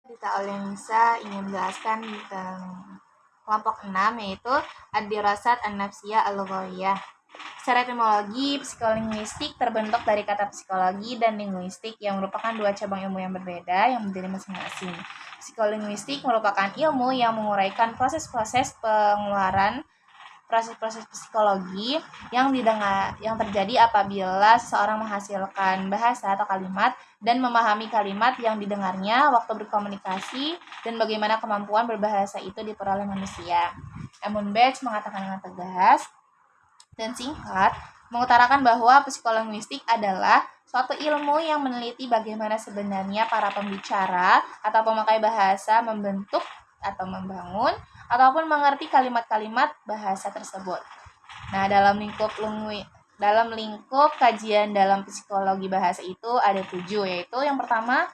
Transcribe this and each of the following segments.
Dita Aulianisa ingin menjelaskan tentang kelompok 6, yaitu ad-dirasat an-nafsiyah al-lughawiyah. Secara etimologi, psikolinguistik terbentuk dari kata psikologi dan linguistik yang merupakan dua cabang ilmu yang berbeda yang berdiri masing-masing. Psikolinguistik merupakan ilmu yang menguraikan proses-proses pengeluaran proses-proses psikologi yang terjadi apabila seseorang menghasilkan bahasa atau kalimat dan memahami kalimat yang didengarnya waktu berkomunikasi dan bagaimana kemampuan berbahasa itu diperoleh manusia. Edmund Beck mengatakan dengan tegas dan singkat, mengutarakan bahwa psikolinguistik adalah suatu ilmu yang meneliti bagaimana sebenarnya para pembicara atau pemakai bahasa membentuk atau membangun ataupun mengerti kalimat-kalimat bahasa tersebut. Nah, dalam lingkup kajian dalam psikologi bahasa itu ada 7, yaitu yang pertama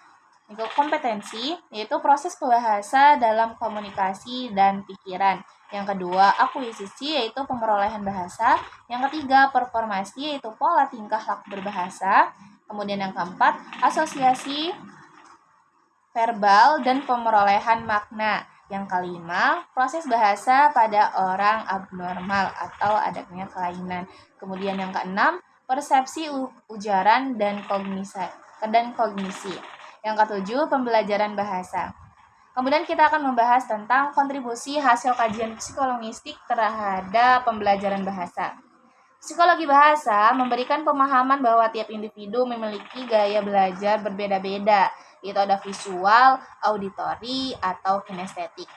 lingkup kompetensi, yaitu proses bahasa dalam komunikasi dan pikiran. Yang kedua, akuisisi, yaitu pemerolehan bahasa. Yang ketiga, performasi, yaitu pola tingkah laku berbahasa. Kemudian yang keempat, asosiasi verbal dan pemerolehan makna. Yang kelima, proses bahasa pada orang abnormal atau adanya kelainan. Kemudian yang keenam, persepsi ujaran dan kognisi. Yang ketujuh, pembelajaran bahasa. Kemudian kita akan membahas tentang kontribusi hasil kajian psikolinguistik terhadap pembelajaran bahasa. Psikologi bahasa memberikan pemahaman bahwa tiap individu memiliki gaya belajar berbeda-beda, yaitu ada visual, auditori, atau kinestetik.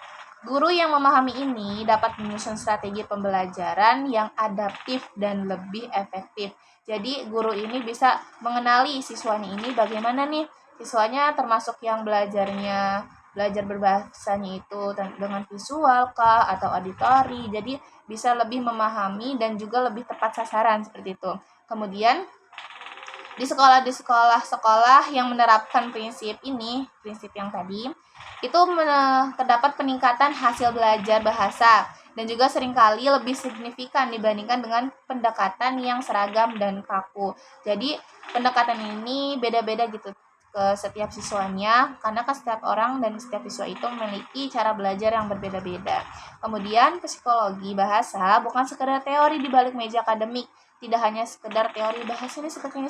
Guru yang memahami ini dapat menyusun strategi pembelajaran yang adaptif dan lebih efektif. Jadi guru ini bisa mengenali siswanya ini bagaimana nih. Siswanya termasuk yang belajar berbahasanya itu dengan visual kah atau auditori. Jadi bisa lebih memahami dan juga lebih tepat sasaran seperti itu. Kemudian di sekolah yang menerapkan prinsip yang tadi, itu terdapat peningkatan hasil belajar bahasa dan juga seringkali lebih signifikan dibandingkan dengan pendekatan yang seragam dan kaku. Jadi pendekatan ini beda-beda gitu ke setiap siswanya, karena kan setiap orang dan setiap siswa itu memiliki cara belajar yang berbeda-beda. Kemudian psikologi bahasa bukan sekedar teori di balik meja akademik, tidak hanya sekedar teori bahasa ini seperti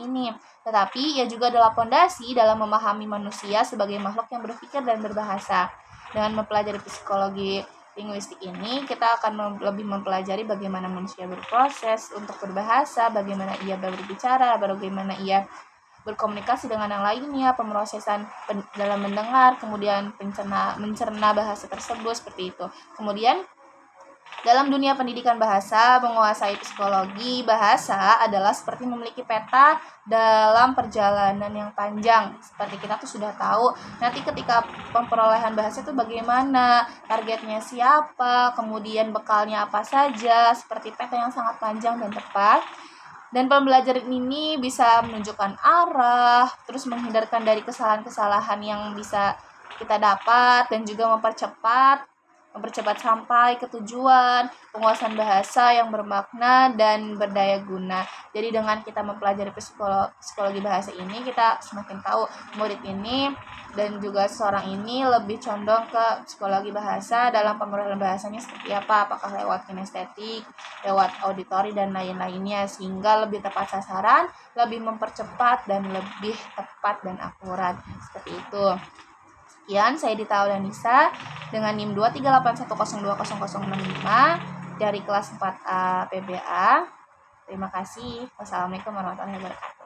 ini, tetapi ia juga adalah fondasi dalam memahami manusia sebagai makhluk yang berpikir dan berbahasa. Dengan mempelajari psikologi linguistik ini, kita akan lebih mempelajari bagaimana manusia berproses untuk berbahasa, bagaimana ia berbicara, bagaimana ia berkomunikasi dengan yang lainnya, pemrosesan dalam mendengar, kemudian mencerna bahasa tersebut seperti itu. Kemudian dalam dunia pendidikan bahasa, menguasai psikologi bahasa adalah seperti memiliki peta dalam perjalanan yang panjang. Seperti kita tuh sudah tahu, nanti ketika pemperolehan bahasa itu bagaimana, targetnya siapa, kemudian bekalnya apa saja, seperti peta yang sangat panjang dan tepat. Dan pembelajaran ini bisa menunjukkan arah, terus menghindarkan dari kesalahan-kesalahan yang bisa kita dapat, dan juga mempercepat sampai ke tujuan, penguasaan bahasa yang bermakna dan berdaya guna. Jadi dengan kita mempelajari psikologi bahasa ini, kita semakin tahu murid ini dan juga seorang ini lebih condong ke psikologi bahasa dalam pemrosesan bahasanya seperti apa, apakah lewat kinestetik, lewat auditori, dan lain-lainnya, sehingga lebih tepat sasaran, lebih mempercepat, dan lebih tepat dan akurat. Seperti itu. Sekian, saya Dita Aulianisa dengan NIM 238102065 dari kelas 4A PBA. Terima kasih. Wassalamualaikum warahmatullahi wabarakatuh.